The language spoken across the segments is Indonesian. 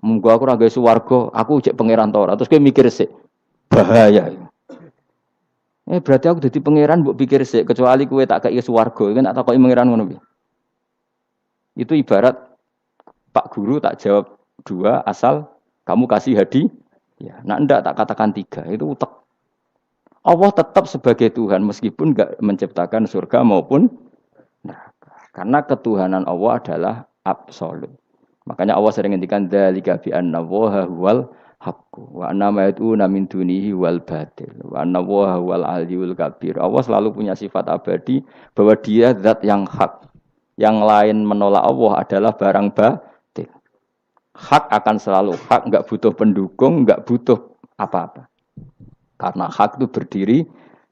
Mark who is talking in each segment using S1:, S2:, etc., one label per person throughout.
S1: Munggo aku ora gawe swarga, aku cek pangeran ta ora. Terus kowe mikir sik. Bahaya. Berarti aku dadi pangeran mbok pikir sik, kecuali kowe tak kei swarga, kan tak takoki pangeran ngono piye. Itu ibarat Pak Guru tak jawab 2 asal kamu kasih hadiah. Ya, nah ndak tak katakan 3, itu utek. Allah tetap sebagai Tuhan meskipun enggak menciptakan surga maupun neraka. Karena ketuhanan Allah adalah absolut. Makanya Allah sering ngendikan dzalika bi anna Allaha huwal haqqu wa anna ma yad'una min dunihi wal batil wa anna Allaha huwal aliyyul kabir. Allah selalu punya sifat abadi bahwa dia zat yang hak. Yang lain menolak Allah adalah barang batil. Hak akan selalu hak, enggak butuh pendukung, enggak butuh apa-apa. Karena hak itu berdiri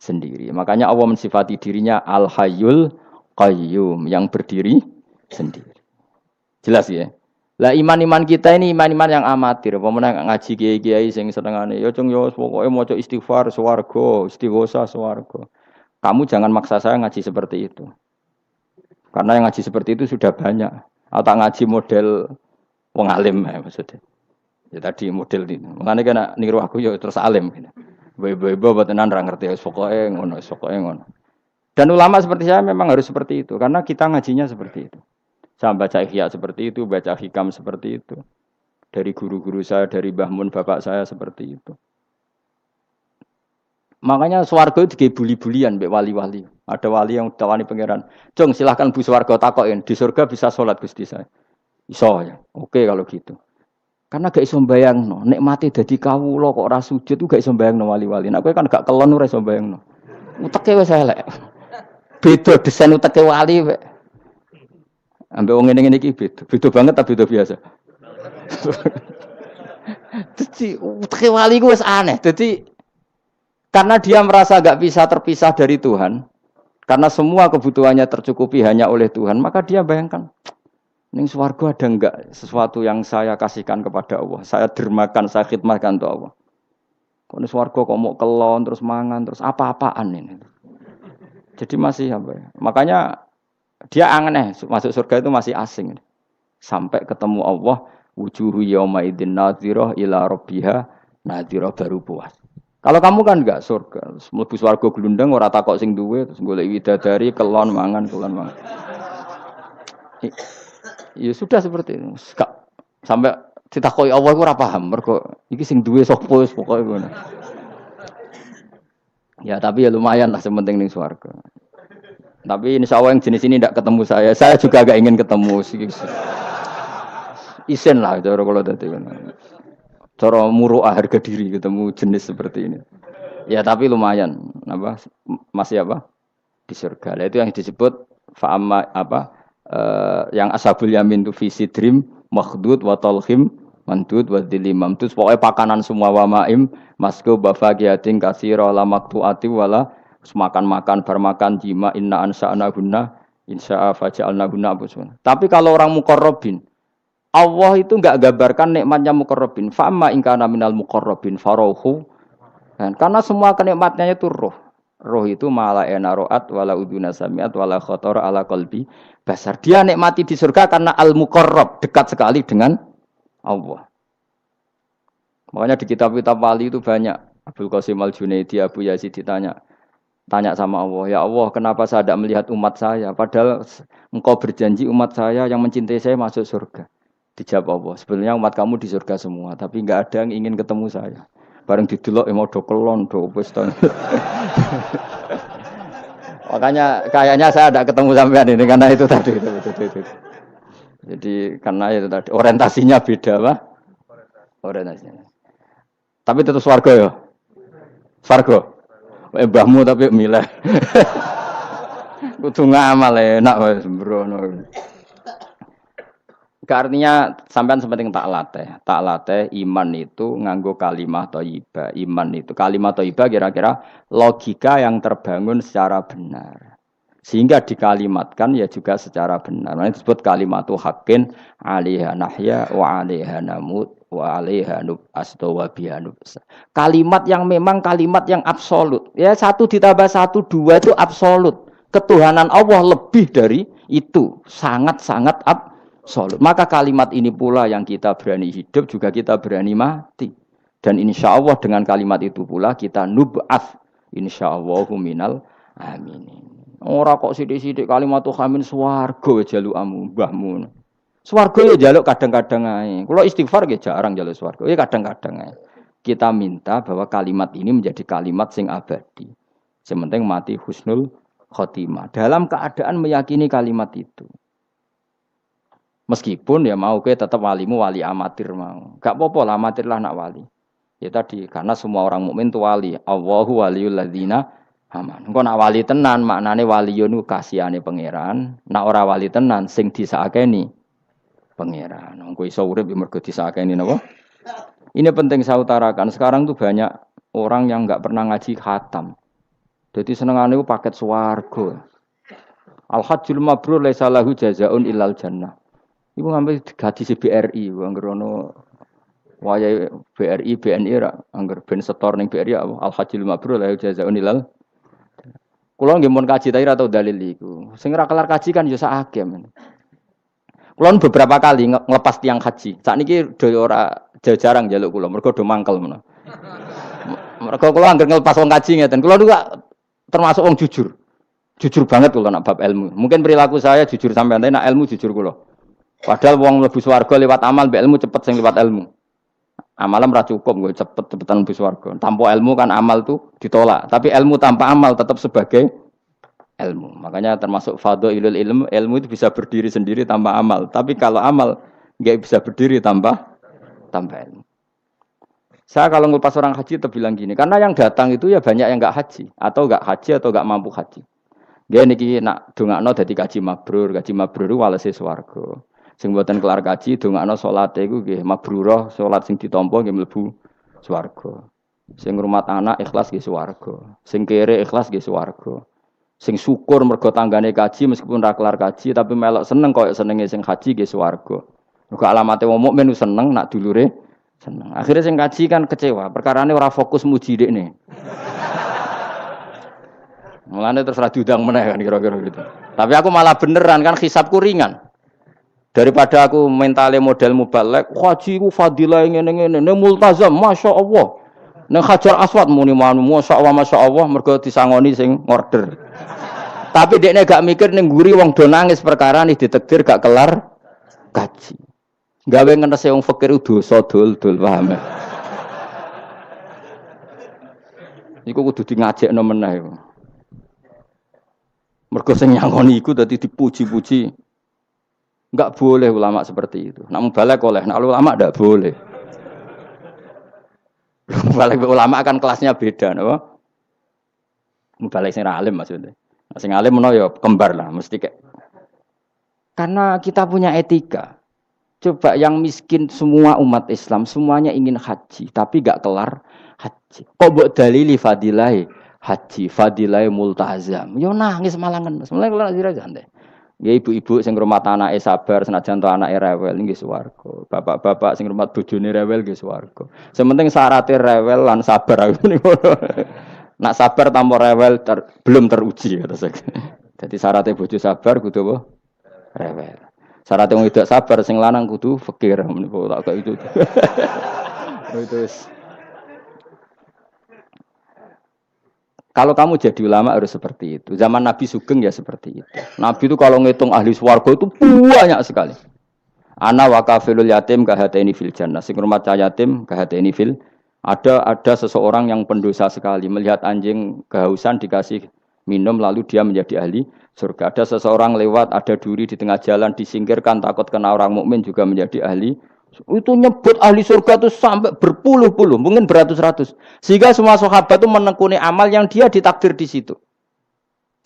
S1: sendiri. Makanya Allah mensifati dirinya Al-Hayyul Qayyum, yang berdiri sendiri. Jelas ya? Lah iman-iman kita ini iman-iman yang amatir. Pemenang ngaji kiai-kiai sing senengane ya cung yo pokoke maca istighfar swarga, istighosa swarga. Kamu jangan maksa saya ngaji seperti itu. Karena yang ngaji seperti itu sudah banyak. Atau ngaji model wong alim maksudnya. Ya tadi model ini. Makanya kan niru aku ya terus alim gitu. Ibu-ibu tenan ra ngerti pokoke ngono. Dan ulama seperti saya memang harus seperti itu karena kita ngajinya seperti itu. Saya baca ihya seperti itu, baca hikam seperti itu. Dari guru-guru saya, dari Mbah Mun bapak saya seperti itu. Makanya swarga itu dibuli-bulian mbek wali-wali. Ada wali yang tawani pangeran. "Cung, silahkan bu swarga takokin, di surga bisa sholat Gusti saya." Iso ya. Oke kalau gitu. Karena gak iso mbayangno, nek mati dadi kawula kok ora sujud ku gak iso mbayangno wali-wali. Nek kowe kan gak kelon ora iso mbayangno. Uteke wis elek. Beda desain uteke wali wek. Ambek wong ngene-ngene iki beda. Beda banget ta beda biasa. Dadi uteke wali ku wis aneh. Dadi karena dia merasa gak bisa terpisah dari Tuhan, karena semua kebutuhannya tercukupi hanya oleh Tuhan, maka dia bayangkan ning swarga ada enggak sesuatu yang saya kasihkan kepada Allah? Saya dermakan, saya khidmatkan untuk Allah. Kok ning swarga kok mau kelon terus mangan terus apa-apaan ini. Jadi masih apa ya? Makanya dia aneh masuk surga itu masih asing. Sampai ketemu Allah, wujuhu yauma idzin nadhirah ila rabbiha nadhirah baru puas. Kalau kamu kan enggak surga, mlebu swarga glundeng ora takok sing duwe terus golek widadari kelon mangan. Ya sudah seperti itu. Sampai ditakoki Allah iku ora paham mergo iki sing duwe sapa wis pokoke ngono. Ya tapi ya lumayan lah sementing ning swarga. Tapi insyaallah yang jenis ini tidak ketemu saya. Saya juga agak ingin ketemu isen lah cara kalau dadi ngono. Cara muru'ah harga diri ketemu jenis seperti ini. Ya tapi lumayan apa masih apa? Di surga. Nah, itu yang disebut fa'amma apa? Yang ashabul yamin itu visi dream makhdud wa talhim mandud wa dilimam itu pokoknya pakanan semua wa maim masku bafagiatin kasira la maktuati wala makan bermakan jima inna ansa'na gunna insya'a faja'alna gunna abusuna. Tapi kalau orang muqarrabin Allah itu enggak gambarkan nikmatnya muqarrabin fa amma in kana minal muqarrabin farauhu karena semua kenikmatnya itu roh. Roh itu mala enaroat wala uduna samiat wala khotor ala qalbi basar. Dia nikmati di surga karena al-muqarrab, dekat sekali dengan Allah. Makanya di kitab-kitab wali itu banyak. Abdul Qasim Al-Junaidi, Abu Yazid tanya sama Allah, "Ya Allah, kenapa saya tidak melihat umat saya? Padahal engkau berjanji umat saya yang mencintai saya masuk surga." Dijawab Allah, "Sebenarnya umat kamu di surga semua, tapi enggak ada yang ingin ketemu saya." Bareng didelok mau do kelon do wis to. Makanya kayaknya saya tidak ketemu sampean ini karena itu tadi itu. Jadi karena itu tadi orientasinya beda, Pak. Orientasinya. Tapi tetap swarga ya. Swarga. Mbahmu tapi milih. Kudu ngamal enak wis sembrono. Artinya sampean sepenting tak latih iman itu nganggo kalimah thayyibah. Iman itu kalimah thayyibah kira-kira logika yang terbangun secara benar. Sehingga dikalimatkan ya juga secara benar. Nah, disebut kalimatu haqqin 'alaiha nahya wa 'alaiha namut wa 'alaiha nub'asta wa biha nub'asa. Kalimat yang memang kalimat yang absolut. Ya 1 ditambah 1 2 itu absolut. Ketuhanan Allah lebih dari itu, sangat-sangat absolut. Salut. Maka kalimat ini pula yang kita berani hidup juga kita berani mati. Dan insya Allah dengan kalimat itu pula kita nub'af insya Allah minal aminin. Ora kok sithik-sithik kalimat khamin swarga jalukamu mbahmu. Swarga ya jaluk kadang-kadang ae. Kula istighfar nggih jarang jaluk swarga. Ya kadang-kadang ae. Kita minta bahwa kalimat ini menjadi kalimat sing abadi. Sementing mati husnul khotimah. Dalam keadaan meyakini kalimat itu. Meskipun ya mau ke tetap walimu wali amatir mau. Gak apa-apa lah amatir lah nak wali. Ya tadi karena semua orang mukmin itu wali. Allahu waliyul ladzina aman. Engko nak wali tenan maknane waliyun ku kasihane pangeran. Nak ora wali tenan sing disakeni pangeran. Engko iso urip mergo disakeni napa? Ini penting saya utarakan. Sekarang tuh banyak orang yang enggak pernah ngaji khatam. Jadi senengane ku paket swarga. Al-hajjul mabrur laisa lahu jazaa'un illal jannah. Iku ngambil gaji BRI, angger ono wayahe BRI, BNI ra, angger ben setor ning BRI Al-hajjul mabrur lahu jazaa'un illal. Kula nggih mun kaji tapi ra tau dalil iku. Sing ora kelar kaji kan yo sak akeh men. Kula beberapa kali ngelepas tiang haji. Sakniki do ora jarang njaluk kula, mergo do mangkel menawa. Mergo kula anggere ngelepas wong kaji ngeten. Kula juga termasuk wong jujur. Jujur banget kula nak bab ilmu. Mungkin perilaku saya jujur sampean, tapi nak ilmu jujur kula. Padahal wong mlebu swarga lewat amal, mbek ilmu cepet sing lewat ilmu. Amalan ora cukup nggo cepet-cepetan mlebu swarga. Tanpa ilmu kan amal tuh ditolak, tapi ilmu tanpa amal tetap sebagai ilmu. Makanya termasuk fadhailul ilmu itu bisa berdiri sendiri tanpa amal. Tapi kalau amal enggak bisa berdiri tanpa ilmu. Saya kalau ngelepas orang haji bilang gini, karena yang datang itu ya banyak yang enggak haji atau enggak mampu haji. Dia niki nak dongakno dadi kaji mabrur walese swarga. Sing mboten kelar kaji dongakno salate iku nggih mabrurah, salat sing ditampa nggih mlebu swarga. Sing ngrumat anak ikhlas nggih swarga. Sing kere ikhlas nggih swarga. Sing syukur mergo tanggane kaji meskipun ra kelar kaji tapi melok seneng koyo senenge sing haji nggih swarga. Mergo alamate wong mukmin seneng nak dulure seneng. Akhirnya sing kaji kan kecewa, perkarane ora fokus muji dekne. Mulane terus ra diundang meneh kan kira-kira gitu. Tapi aku malah beneran kan hisabku ringan. Daripada aku mentale model mubalek, haji ku fadilah ngene-ngene, ning multazam masyaallah. Ning Hajar Aswad muni masyaallah mergo disangoni sing order. Tapi dekne gak mikir ning nguri wong do nangis perkara nih ditakdir gak kelar kaji. Gawe ngenese wong fakir dosa dul-dul paham. Iku kudu di ngajekno meneh. Mergo sing nyangoni iku dadi dipuji-puji. Enggak boleh ulama seperti itu. Nak mubalek oleh, nak ulama enggak boleh. Mubalek ulama kan kelasnya beda, napa? Mubalek sing alim maksudnya. Sing alim menawa ya kembar lah, mesti kayak. Karena kita punya etika. Coba yang miskin semua umat Islam, semuanya ingin haji, tapi enggak kelar haji. Kok mbok dalili fadilah haji, fadilah multazam. Yo nangis malangen. Mulai kula sira santai. Ya ibu-ibu sing ngrumat anake sabar senajan to anake rewel nggih swarga. Bapak-bapak sing ngrumat bojone rewel nggih swarga. Sementing syaraté rewel lan sabar aku niku. Nak sabar tanpa rewel belum teruji kata saya. Jadi syaratnya bojo sabar kudu apa? Rewel. Syaratnya wong wedok sabar sing lanang kudu fakir meniku tak kok itu. Itu. Kalau kamu jadi ulama harus seperti itu. Zaman Nabi Sugeng ya seperti itu. Nabi itu kalau ngitung ahli swarga itu banyak sekali. Ana wa kafilul yatim kahataini fil jannah. Sing rumah yatim kahataini fil. Ada seseorang yang pendosa sekali melihat anjing kehausan dikasih minum lalu dia menjadi ahli surga. Ada seseorang lewat ada duri di tengah jalan disingkirkan takut kena orang mukmin juga menjadi ahli. Itu nyebut ahli surga itu sampai berpuluh-puluh, mungkin beratus-ratus. Sehingga semua sahabat itu menekuni amal yang dia ditakdir di situ.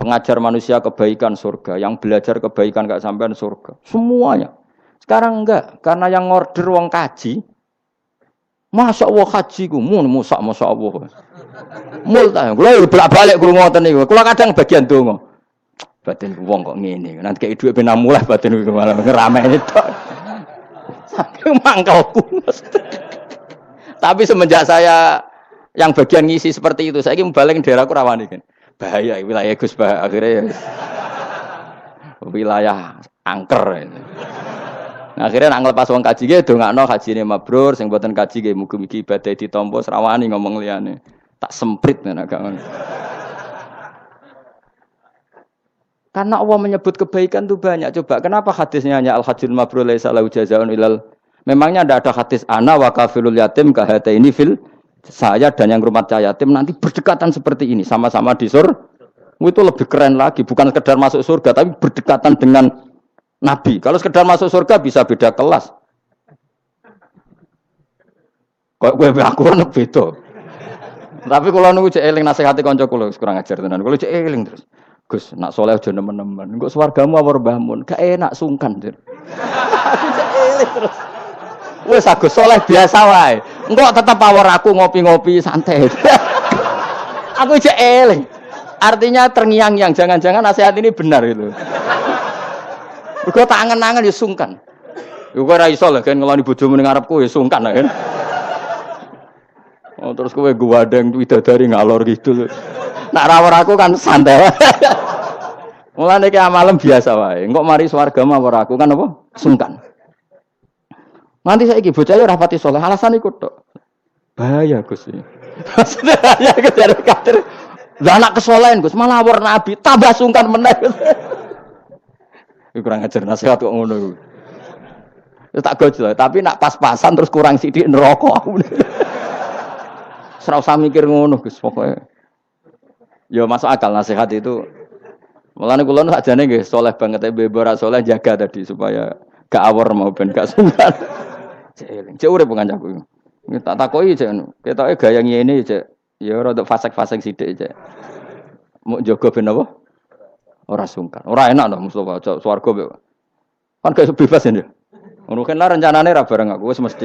S1: Pengajar manusia kebaikan surga, yang belajar kebaikan gak sampean surga. Semuanya. Sekarang enggak, karena yang order wong kaji. Masya Allah haji ku, Masya Allah. Multa, kula bolak-balik krungu ngoten niku. Kula kadang bagian donga. Batin wong kok ngene. Nanti kayak dhuwit ben mulai batin iku malah ngerameni tok. Mangkalku. Tapi semenjak saya yang bagian ngisi seperti itu, saya ingin balik daerahku rawani kan. Bahaya wilayah Gus bah akhirnya wilayah angker. Akhirnya nak ngelepas wong kaji ge dongakno hajine mabrur, sing mboten kaji ge mugi-mugi ibadah ditampa serawani ngomong liyane. Tak semprit nek agak ngono. Karena Allah menyebut kebaikan itu banyak. Coba kenapa hadisnya hanya al-hajjul mabrur laisa lahu jazaa'un ilal. Memangnya tidak ada hadis ana wa kafilul yatim kahataini fil saya dan yang rumah yatim nanti berdekatan seperti ini sama-sama di surga. Itu lebih keren lagi, bukan sekedar masuk surga tapi berdekatan dengan Nabi. Kalau sekedar masuk surga bisa beda kelas. Kok gue aku anak beda. Tapi kalau nunggu cek eling nasihati kanca kula kurang ajar tenan. Kalau cek eling terus. Gus, nak soleh aja nemen-nemen. Engko swargamu awor mbahmun, gak enak sungkan. Aku cek eling terus. Wes Agus soleh biasa wae. Engko tetep awor aku ngopi-ngopi santai. Aku cek eling. Artinya terngiang-ngiang, jangan-jangan nasihat ini benar itu. Gue tak angen-angen ya sungkan. Gue ora iso lah kan ngeloni bojomu ning ngarepku ya sungkan lah kan. Oh terus kowe gwadeng widadari ngalor gitu. Nak rawor aku kan santai. Mulane iki amalem biasa wae. Engko mari swarga mawar aku kan apa? Sungkan. Nanti saiki bocah ya ora pati saleh, alasan iku tok. Bahaya Gus. Maksudnya ya kejar kader. Lah anak kesolehan Gus, malah awor nabi, tambah sungkan meneh. Kurang ajar nasihat kok ngono. Ya tak gojol, tapi nak pas-pasan terus kurang sithik neraka aku. Ora usah mikir ngono Gus pokoke. Ya masuk akal nasihat itu. Mulane kula nu sakjane nggih saleh banget bebo ora saleh jaga tadi supaya gak awor mau ben gak sungkan. Cek urip kancaku. Tak takoki cek ngono. Ketoke gaya ngene cek. Ya rada fasek-fasek sithik cek. Mau jaga ben apa? Ora sungkan. Ora enak lho Mustofa swarga kok. Kan gak bebas ya. Ngono kan lah rencanane ra bareng aku wis mesti.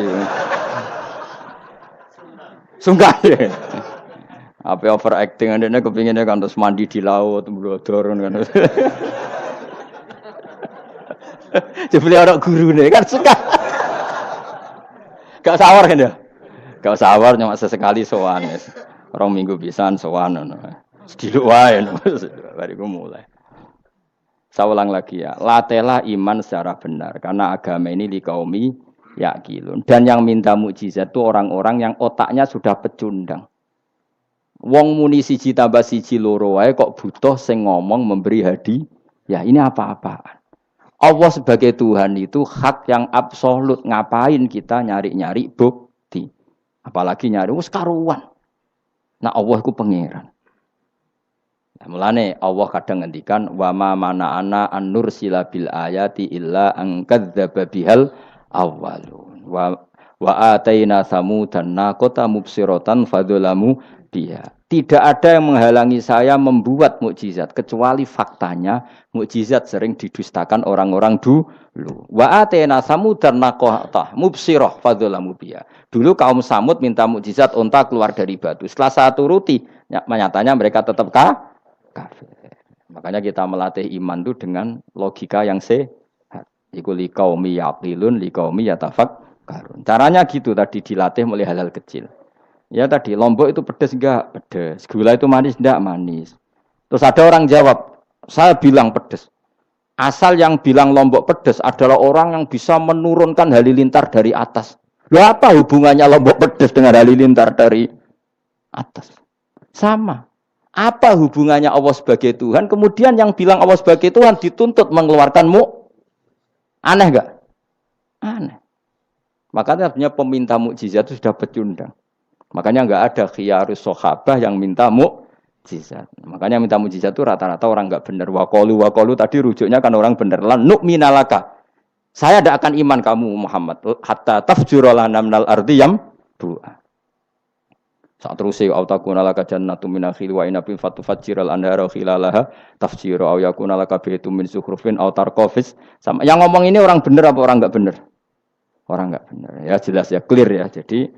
S1: Sungkan. Apa overacting ndekne kepingine kan terus mandi di laut mblodor kan. Jebule ora gurune kan suka. Gak sawar kan ya? Gak sawar cuma sesekali sowan wis. 2 minggu pisan sowan ngono. Sediluk wae bariku mulai. Saya ulang lagi ya, latela iman secara benar karena agama ini liqaumi yaqilun. Dan yang minta mukjizat itu orang-orang yang otaknya sudah pecundang. Wong muni siji tambah siji loro wae kok butuh sing ngomong memberi hadiah. Ya ini apa-apaan. Allah sebagai Tuhan itu hak yang absolut. Ngapain kita nyari-nyari bukti? Apalagi nyari wis karuan. Nah Allah itu pangeran. Nah, mulane Allah kadang ngendikan wa ma mana'ana an nursila bil ayati illa an kadzdzaba bihal awwalun wa ataina samudan naqata mubsiratan fadzalamu biha. Tidak ada yang menghalangi saya membuat mukjizat kecuali faktanya mukjizat sering didustakan orang-orang dulu. Wa ataina samudan naqata mubsirah fadzalamu biha. Dulu kaum Samud minta mukjizat unta keluar dari batu. Setelah saya turuti, nyatanya mereka tetap kafir. Makanya kita melatih iman itu dengan logika yang sehat. Iku liqaumi yaqilun liqaumi yatafakkarun. Caranya gitu tadi dilatih mulai hal-hal kecil. Ya tadi lombok itu pedas enggak? Pedas. Gula itu manis enggak? Manis. Terus ada orang jawab, saya bilang pedas. Asal yang bilang lombok pedas adalah orang yang bisa menurunkan halilintar dari atas. Loh apa hubungannya lombok pedas dengan halilintar dari atas? Sama. Apa hubungannya Allah sebagai Tuhan? Kemudian yang bilang Allah sebagai Tuhan dituntut mengeluarkanmu. Aneh enggak? Aneh. Makanya artinya peminta mukjizat itu sudah pecundang. Makanya enggak ada khiyarus sahabah yang minta mukjizat. Makanya minta mukjizat itu rata-rata orang enggak benar. Waqalu tadi rujuknya kan orang benar. Lan nu'minalaka. Saya tidak akan iman kamu Muhammad. Hatta tafjura lana minal ardi yambu'a. Saat terusé autakuna laka jannatu min akhil wa inabin fatufajjiral anhara khilalaha tafjira au yakuna laka baitum min zukhrufin aw tarqafis. Sama yang ngomong ini orang benar apa orang enggak benar? Orang enggak benar. Ya jelas ya clear ya. Jadi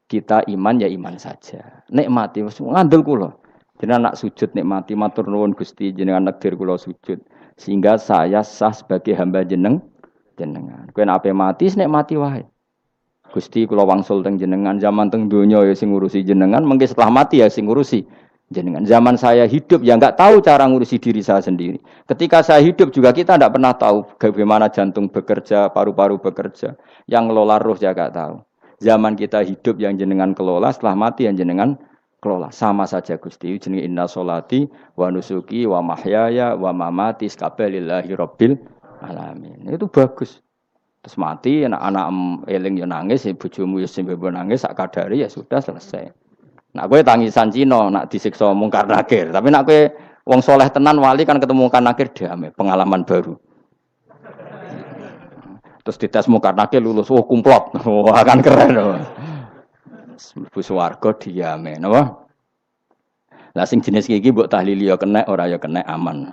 S1: kita iman ya iman saja. Nikmati wis ngandel kula. Jenengan nak sujud nikmati matur nuwun Gusti jenengan negdir kula sujud sehingga saya sah sebagai hamba jenengan. Kowe nek ape mati nikmati wae. Gusti kula wangsul teng jenengan zaman teng donya ya sing ngurusi jenengan, mengke setelah mati ya sing ngurusi jenengan. Zaman saya hidup ya nggak tahu cara ngurusi diri saya sendiri. Ketika saya hidup juga kita tidak pernah tahu bagaimana jantung bekerja, paru-paru bekerja. Yang ngelola roh saya nggak tahu. Zaman kita hidup yang jenengan kelola, setelah mati yang jenengan kelola. Sama saja Gusti. Jenenge inna sholati wa nusuki wa mahyaya wa mamati sakabeh rabbil alamin. Itu bagus. Terus mati anak-anak eling yo nangis, bojomu yo sembe nangis sak kadare ya sudah selesai. Nak kowe tangisan Cina, nak disiksa mungkar nakir. Tapi nak kowe wong soleh tenan wali kan ketemu mungkar nakir damai, pengalaman baru. Terus dites mungkar nakir lulus, oh kumplot. Wah kan keren. Mlebu swarga diame, napa? Lah sing jenis iki mbok tahlili ya kena, ora ya kena aman.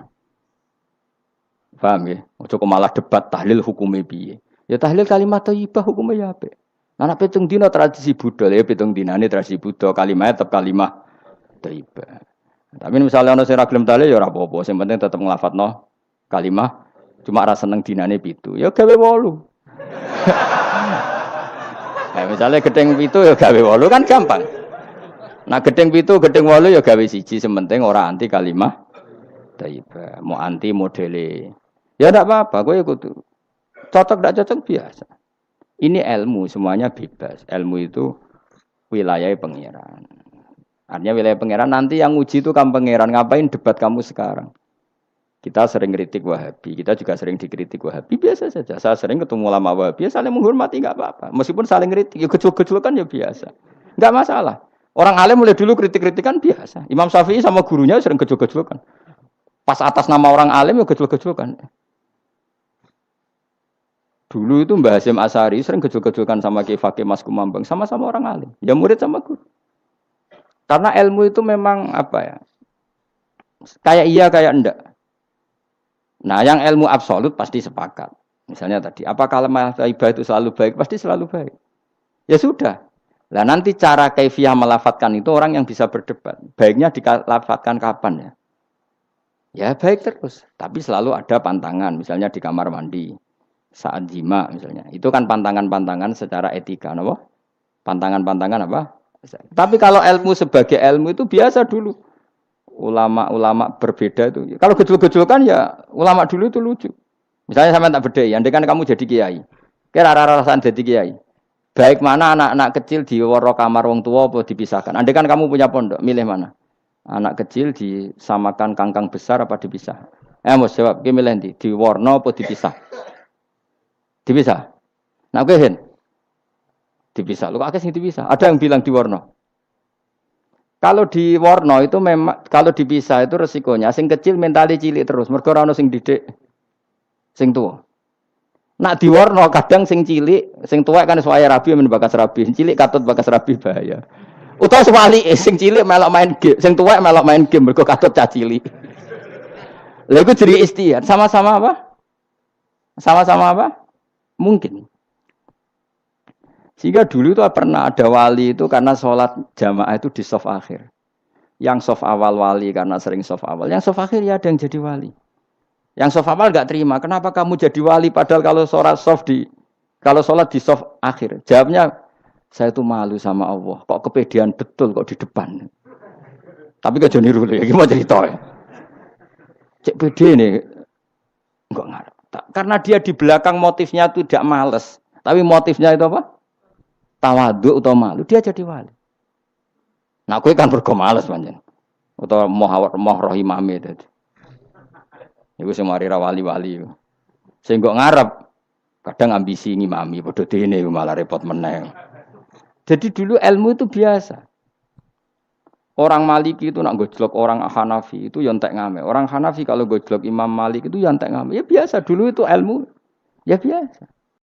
S1: Paham ya? Ojo kok malah debat tahlil hukume piye. Ya tahlil kalimat thayyibah hukume ya apik. Anak pitung dina tradisi Buddha, ya pitung dinane tradisi Buddha, kalimat tetap kalimat thayyibah. Tapi misalnya ana sing ra gelem tahlil ya ora apa-apa, sing penting tetep nglafadzno kalimat. Cuma ra seneng dinane 7. Ya gawe 8. Nah, misalnya gedeng 7 ya gawe 8 kan gampang. Nah gedeng 7, gedeng 8 ya gawe 1, sing penting ora anti kalimat thayyibah, mau anti modele. Ya ndak apa-apa, kowe kudu cocok ndak cocok biasa. Ini ilmu, semuanya bebas. Ilmu itu wilayah pangeran. Artinya wilayah pangeran, nanti yang uji itu kamu pangeran. Ngapain debat kamu sekarang? Kita sering kritik Wahabi, kita juga sering dikritik Wahabi, biasa saja. Saya sering ketemu ulama Wahabi, saling menghormati nggak apa-apa. Meskipun saling kritik, ya gejol-gejolkan ya biasa. Nggak masalah. Orang alim mulai dulu kritik-kritikan biasa. Imam Syafi'i sama gurunya sering gejol-gejolkan. Pas atas nama orang alim ya gejol-gejolkan. Dulu itu Mbah Hasyim Asy'ari sering gejol-gejolkan sama Ki Fakih Mas Kumambang, sama-sama orang alim. Ya murid sama guru. Karena ilmu itu memang apa ya? Kayak iya kayak enggak. Nah, yang ilmu absolut pasti sepakat. Misalnya tadi, apa kalimat thayyibah itu selalu baik? Pasti selalu baik. Ya sudah. Lah nanti cara kaifiyah melafatkan itu orang yang bisa berdebat. Baiknya dilafatkan kapan ya? Ya baik terus. Tapi selalu ada pantangan. Misalnya di kamar mandi. Saat jima misalnya. Itu kan pantangan-pantangan secara etika. Apa? Pantangan-pantangan apa? Tapi kalau ilmu sebagai ilmu itu biasa dulu. Ulama-ulama berbeda itu. Kalau gejol-gejol kan ya ulama dulu itu lucu. Misalnya sama tak beda, andai kan kamu jadi kiai. Kira rara-rasan jadi kiai. Baik mana anak-anak kecil di waro kamar wong tua apa dipisahkan. Andai kan kamu punya pondok, milih mana? Anak kecil disamakan kangkang besar apa dipisah? Mas jawab, ki milih ndi? Di warna apa dipisah? Dipisah. Nah, kowe hen. Dipisah. Lu akeh sing dipisah. Ada yang bilang di warna. Kalau di warna itu memang kalau dipisah itu resikonya sing kecil mentali cilik terus mergo ora ono sing didik sing tuwa. Nak di warna kadang sing cilik, sing tuwa kan suwaya rabi men bakas rabi, cilik katut bakas rabi bahaya. Utawa sebalike sing cilik melok main game, sing tuwa melok main game mergo katut cah cilik. Lha iku jadi istiad, sama-sama apa? Sama-sama apa? Mungkin. Sehingga dulu itu pernah ada wali itu karena sholat jamaah itu di shaf akhir. Yang shaf awal wali karena sering shaf awal. Yang shaf akhir ya ada yang jadi wali. Yang shaf awal enggak terima. Kenapa kamu jadi wali padahal kalau sholat di shaf akhir? Jawabnya, saya itu malu sama Allah. Kok kepedean betul kok di depan. Tapi kok jadi niru ya gimana cerita ya? Cek pede nih. Enggak ngarep. Karena dia di belakang motifnya itu tidak males. Tapi motifnya itu apa? Tawadhu atau malu, dia jadi wali. Nah, kowe kan mergo males pancen. Utawa moh roh imame dadi. Iku sing mari ra wali-wali. Sing kok ngarep kadang ambisi ngimami padha dene malah repot meneh. Jadi dulu ilmu itu biasa. Orang Maliki itu nak gojlok orang Hanafi itu ya entek ngame. Orang Hanafi kalau gojlok Imam Malik itu ya entek ngame. Ya biasa dulu itu ilmu. Ya biasa.